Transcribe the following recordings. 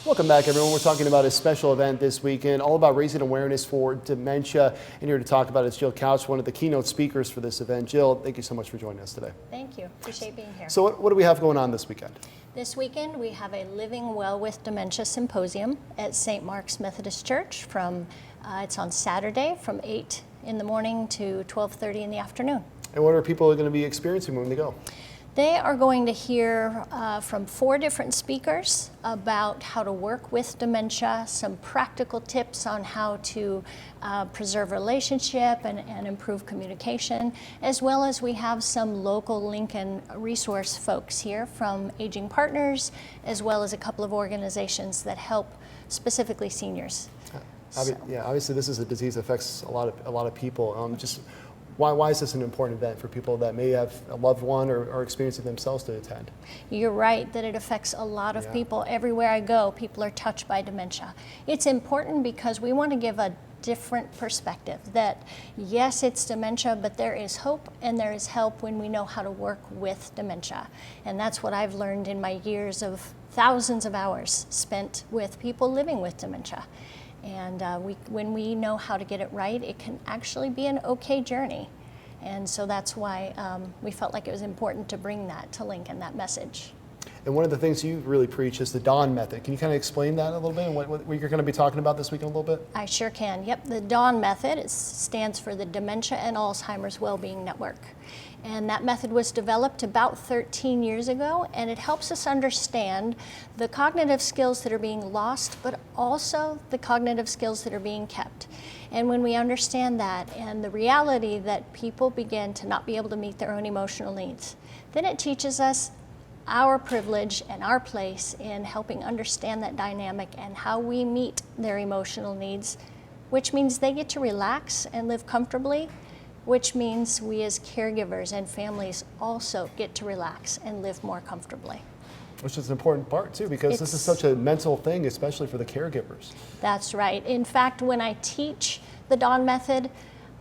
Welcome back, everyone. We're talking about a special event this weekend, all about raising awareness for dementia. And here to talk about it is Jill Couch, one of the keynote speakers for this event. Jill, thank you so much for joining us today. Thank you. Appreciate being here. So what do we have going on this weekend? This weekend we have a Living Well with Dementia symposium at St. Mark's Methodist Church. It's on Saturday from 8 in the morning to 12:30 in the afternoon. And what are people going to be experiencing when they go? They are going to hear from 4 different speakers about how to work with dementia, some practical tips on how to preserve relationship and improve communication, as well as we have some local Lincoln resource folks here from Aging Partners, as well as a couple of organizations that help specifically seniors. Yeah, obviously this is a disease that affects a lot of people. Why is this an important event for people that may have a loved one or are experiencing themselves to attend? You're right that it affects a lot of people. Everywhere I go, people are touched by dementia. It's important because we want to give a different perspective that yes, it's dementia, but there is hope and there is help when we know how to work with dementia. And that's what I've learned in my years of thousands of hours spent with people living with dementia. And when we know how to get it right, it can actually be an okay journey. And so that's why we felt like it was important to bring that to Lincoln, that message. And one of the things you really preach is the DAWN method. Can you kind of explain that a little bit and what you're going to be talking about this weekend a little bit? I sure can. Yep, the DAWN method, it stands for the Dementia and Alzheimer's Wellbeing Network. And that method was developed about 13 years ago, and it helps us understand the cognitive skills that are being lost, but also the cognitive skills that are being kept. And when we understand that and the reality that people begin to not be able to meet their own emotional needs, then it teaches us our privilege and our place in helping understand that dynamic and how we meet their emotional needs, which means they get to relax and live comfortably, which means we as caregivers and families also get to relax and live more comfortably. Which is an important part too, because this is such a mental thing, especially for the caregivers. That's right. In fact, when I teach the DAWN method,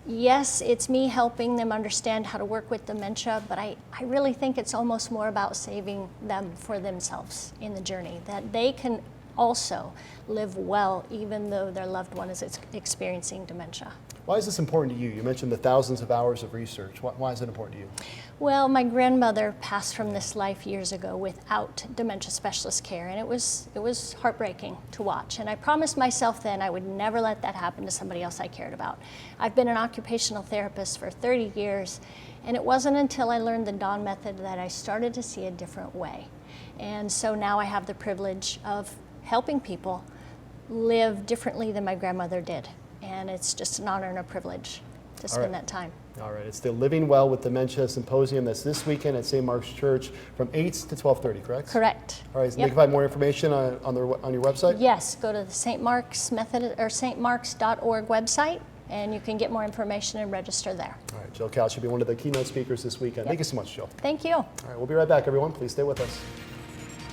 yes, it's me helping them understand how to work with dementia, but I really think it's almost more about saving them for themselves in the journey, that they can also live well even though their loved one is experiencing dementia. Why is this important to you? You mentioned the thousands of hours of research. Why is it important to you? Well, my grandmother passed from this life years ago without dementia specialist care, and it was heartbreaking to watch. And I promised myself then I would never let that happen to somebody else I cared about. I've been an occupational therapist for 30 years, and it wasn't until I learned the DAWN method that I started to see a different way. And so now I have the privilege of helping people live differently than my grandmother did. And it's just an honor and a privilege to spend that time. All right, it's the Living Well with Dementia Symposium that's this weekend at St. Mark's Church from 8 to 12:30, correct? Correct. All right, so they can find more information on your website? Yes, go to the St. Mark's stmarks.org website and you can get more information and register there. All right, Jill Couch should be one of the keynote speakers this weekend. Thank you so much, Jill. Thank you. All right, we'll be right back, everyone. Please stay with us.